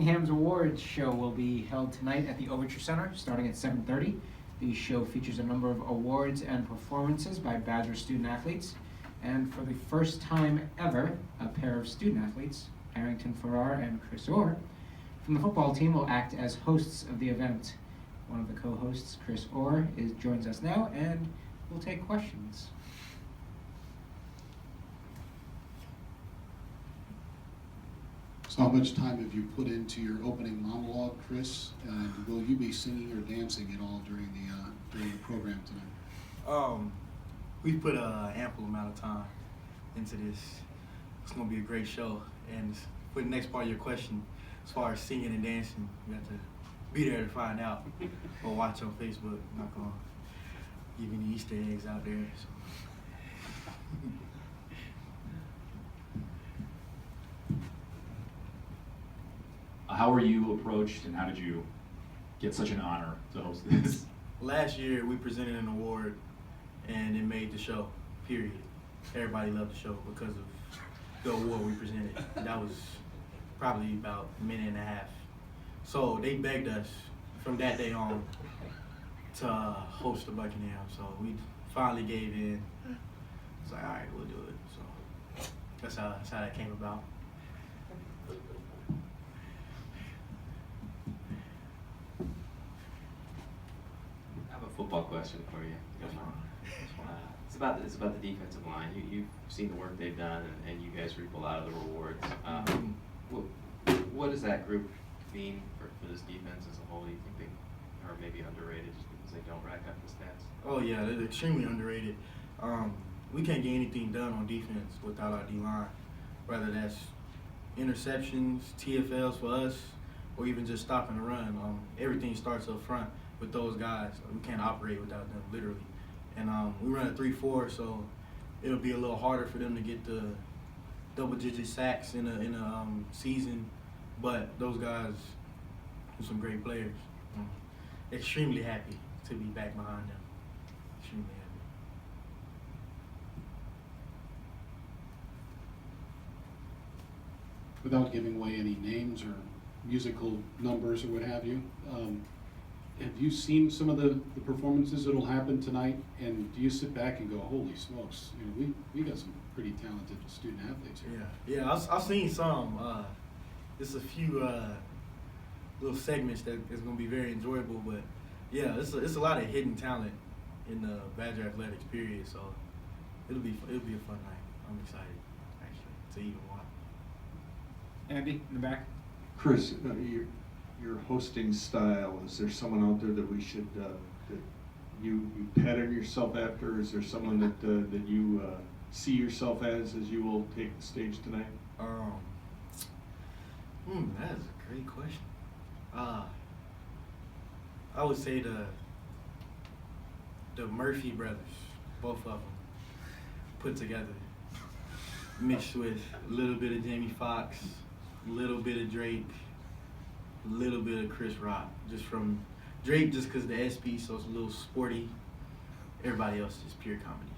Buckinghams Awards show will be held tonight at the Overture Center, starting at 7:30. The show features a number of awards and performances by Badger student-athletes. And for the first time ever, a pair of student-athletes, Arrington Farrar and Chris Orr, from the football team will act as hosts of the event. One of the co-hosts, Chris Orr, joins us now and will take questions. So how much time have you put into your opening monologue, Chris? And will you be singing or dancing at all during the program tonight? We've put an ample amount of time into this. It's going to be a great show. And for the next part of your question, as far as singing and dancing, you have to be there to find out or watch on Facebook. I'm not going to give any Easter eggs out there. So. How were you approached and how did you get such an honor to host this? Last year we presented an award and it made the show, period. Everybody loved the show because of the award we presented. That was probably about a minute and a half. So they begged us from that day on to host the Buckinghams. So we finally gave in. It's like, all right, we'll do it. So that's how that came about. I have a football question for you. It's about the defensive line. You've seen the work they've done, and you guys reap a lot of the rewards. What does that group mean for this defense as a whole? Do you think they are maybe underrated just because they don't rack up the stats? Oh yeah, they're extremely underrated. We can't get anything done on defense without our D-line, whether that's interceptions, TFLs for us, or even just stopping the run. Everything starts up front with those guys. We can't operate without them, literally. And we run a 3-4, so it'll be a little harder for them to get the double-digit sacks in a season. But those guys are some great players. Extremely happy to be back behind them. Extremely happy. Without giving away any names or musical numbers or what have you, have you seen some of the performances that'll happen tonight? And do you sit back and go, holy smokes, we got some pretty talented student athletes here? Yeah, I've seen some. There's a few little segments that is going to be very enjoyable, but yeah, it's a lot of hidden talent in the Badger Athletics period, so it'll be a fun night. I'm excited, actually, to even watch. Andy, in the back. Chris, your hosting style, is there someone out there that we should, that you pattern yourself after? Is there someone that you see yourself as you will take the stage tonight? That is a great question. I would say the Murphy brothers, both of them, put together, mixed with a little bit of Jamie Foxx, a little bit of Drake, a little bit of Chris Rock. Just from Drake, just because the SP, so it's a little sporty. Everybody else is pure comedy.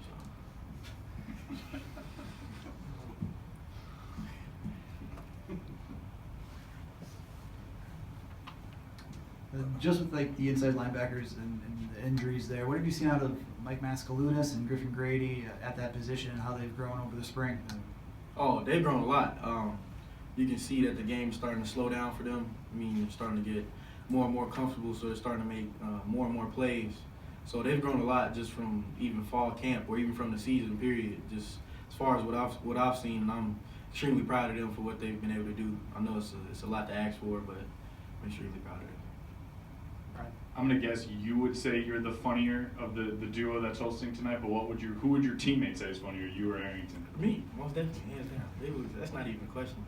So. Just with like the inside linebackers and the injuries there, what have you seen out of Mike Mascalunas and Griffin Grady at that position and how they've grown over the spring? Oh, they've grown a lot. You can see that the game's starting to slow down for them. I mean, they're starting to get more and more comfortable, so they're starting to make more and more plays. So they've grown a lot just from even fall camp or even from the season period. Just as far as what I've seen, and I'm extremely proud of them for what they've been able to do. I know it's a lot to ask for, but I'm extremely proud of them. I'm gonna guess you would say you're the funnier of the duo that's hosting tonight, but who would your teammates say is funnier, you or Arrington? Me, most definitely, hands down. That's not even a question.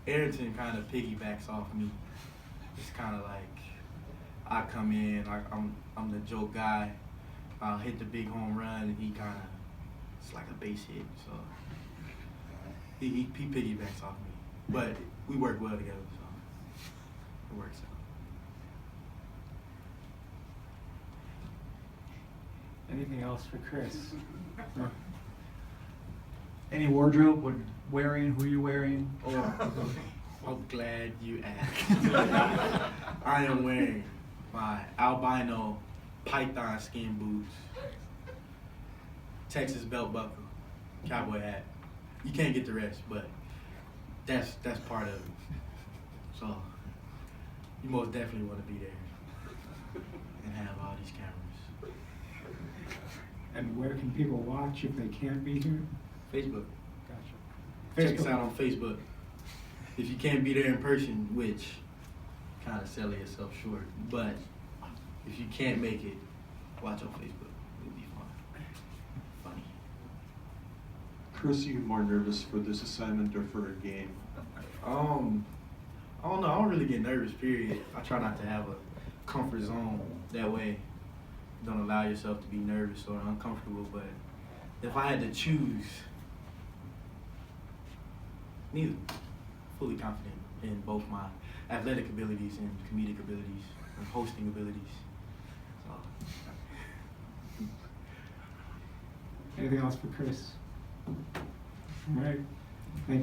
Arrington kind of piggybacks off me. It's kind of like I come in, I'm the joke guy. I'll hit the big home run, and he kind of, it's like a base hit. So he piggybacks off me, but we work well together, so it works out. Anything else for Chris? Any wardrobe? Who are you wearing? I'm glad you asked. I am wearing my albino python skin boots, Texas belt buckle, cowboy hat. You can't get the rest, but that's part of it. So you most definitely want to be there and have all these cameras. And where can people watch if they can't be here? Facebook. Gotcha. Check us out on Facebook. If you can't be there in person, which kind of selling yourself short, but if you can't make it, watch on Facebook. It'll be fun. Funny. Chris, are you more nervous for this assignment or for a game? I don't know. I don't really get nervous, period. I try not to have a comfort zone. That way, you don't allow yourself to be nervous or uncomfortable. But if I had to choose, neither. Fully confident in both my athletic abilities and comedic abilities and hosting abilities. So. Anything else for Chris? All right. Thank you.